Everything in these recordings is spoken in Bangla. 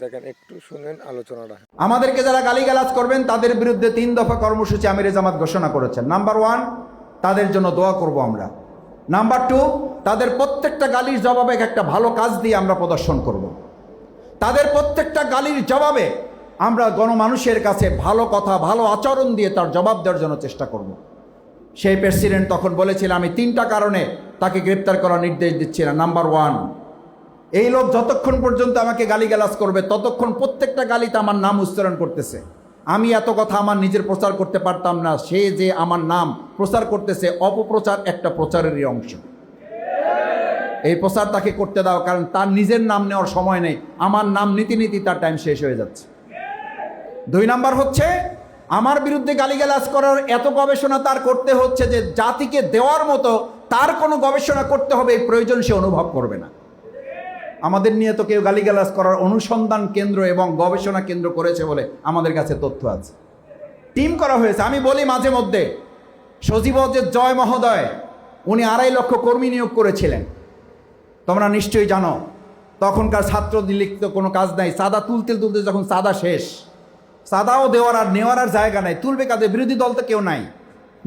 দেখেন একটু শুনেন আলোচনাটা। আমাদেরকে যারা গালিগালাজ করবেন তাদের বিরুদ্ধে 3 দফা কর্মসূচি আমিরে জামাত ঘোষণা করেছেন। নাম্বার 1, তাদের জন্য দোয়া করব আমরা। নাম্বার 2, তাদের প্রত্যেকটা গালির জবাবে একটা ভালো কাজ দিয়ে আমরা প্রদর্শন করব। তাদের প্রত্যেকটা গালির জবাবে আমরা গণমানুষের কাছে ভালো কথা, ভালো আচরণ দিয়ে তার জবাব দেওয়ার জন্য চেষ্টা করব। সেই প্রেসিডেন্ট তখন বলেছিল, আমি 3টা কারণে তাকে গ্রেপ্তার করার নির্দেশ দিচ্ছিলাম। নাম্বার 1, এই লোক যতক্ষণ পর্যন্ত আমাকে গালিগালাজ করবে ততক্ষণ প্রত্যেকটা গালিতে আমার নাম উচ্চারণ করতেছে। আমি এত কথা আমার নিজের প্রচার করতে পারতাম না, সে যে আমার নাম প্রচার করতেছে, অপপ্রচার একটা প্রচারেরই অংশ। এই প্রচার তাকে করতে দাও, কারণ তার নিজের নাম নেওয়ার সময় নেই, আমার নাম নীতি তার টাইম শেষ হয়ে যাচ্ছে। 2 নাম্বার হচ্ছে, আমার বিরুদ্ধে গালিগালাজ করার এত গবেষণা তার করতে হচ্ছে যে জাতিকে দেওয়ার মতো তার কোনো গবেষণা করতে হবে এই প্রয়োজন সে অনুভব করবে না। আমাদের নিয়ে তো কেউ গালিগালাজ করার অনুসন্ধান কেন্দ্র এবং গবেষণা কেন্দ্র করেছে বলে আমাদের কাছে তথ্য আছে, টিম করা হয়েছে। আমি বলি মাঝে মধ্যে, সজীবজের জয় মহোদয় উনি 2.5 লক্ষ কর্মী নিয়োগ করেছিলেন, তোমরা নিশ্চয়ই জানো। তখনকার ছাত্রলীগ তো কোনো কাজ নাই, চাঁদা তুলতে যখন চাঁদা শেষ, চাঁদাও দেওয়ার আর নেওয়ার আর জায়গা নাই, তুলবে কাদের? বিরোধী দল তো কেউ নাই,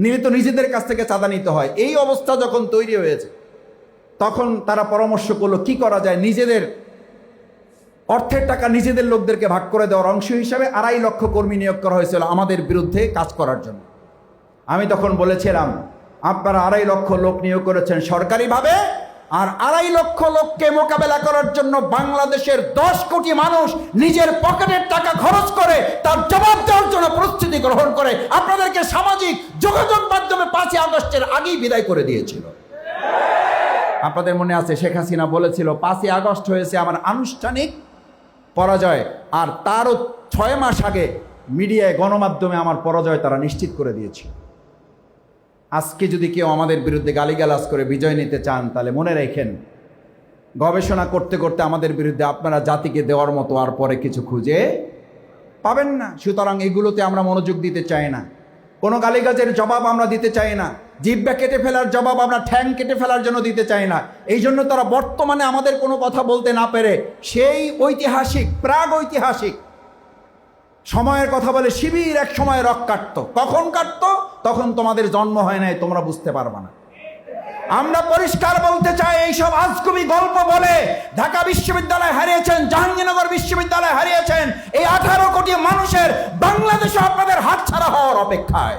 নিলে তো নিজেদের কাছ থেকে চাঁদা নিতে হয়। এই অবস্থা যখন তৈরি হয়েছে তখন তারা পরামর্শ করলো কি করা যায়, নিজেদের অর্থের টাকা নিজেদের লোকদেরকে ভাগ করে দেওয়ার অংশ হিসাবে 2.5 লক্ষ কর্মী নিয়োগ করা হয়েছিল আমাদের বিরুদ্ধে কাজ করার জন্য। আমি তখন বলেছিলাম, আপনারা 2.5 লক্ষ লোক নিয়োগ করেছেন সরকারিভাবে, আর 2.5 লক্ষ লোককে মোকাবেলা করার জন্য বাংলাদেশের 10 কোটি মানুষ নিজের পকেটের টাকা খরচ করে তার জবাব দেওয়ার জন্য প্রস্তুতি গ্রহণ করে আপনাদেরকে সামাজিক যোগাযোগ মাধ্যমে 5ই আগস্টের আগেই বিদায় করে দিয়েছিল। আপনাদের মনে আছে, শেখ হাসিনা বলেছিল 5ই আগস্ট হয়েছে আমার আনুষ্ঠানিক পরাজয়, আর তারও 6 মাস আগে মিডিয়ায়, গণমাধ্যমে আমার পরাজয় তারা নিশ্চিত করে দিয়েছে। আজকে যদি কেউ আমাদের বিরুদ্ধে গালিগালাজ করে বিজয় নিতে চান, তাহলে মনে রাখেন, গবেষণা করতে করতে আমাদের বিরুদ্ধে আপনারা জাতিকে দেওয়ার মতো আর পরে কিছু খুঁজে পাবেন না। সুতরাং এগুলোতে আমরা মনোযোগ দিতে চাই না, কোনো গালিগালাজের জবাব আমরা দিতে চাই না, জিহ্বা কেটে ফেলার জবাব আমরা ঠ্যাং কেটে ফেলার জন্য দিতে চাই না। এই জন্য তারা বর্তমানে আমাদের কোনো কথা বলতে না পেরে সেই ঐতিহাসিক, প্রাগ ঐতিহাসিক সময়ের কথা বলে, শিবির এক সময় রক কাটতো। কখন কাটতো? তখন তোমাদের জন্ম হয় নাই, তোমরা বুঝতে পারবে না। আমরা পরিষ্কার বলতে চাই, এইসব আজগুবি গল্প বলে ঢাকা বিশ্ববিদ্যালয় হারিয়েছেন, জাহাঙ্গীরনগর বিশ্ববিদ্যালয় হারিয়েছেন, এই 18 কোটি মানুষের বাংলাদেশে আপনাদের হাতছাড়া হওয়ার অপেক্ষায়।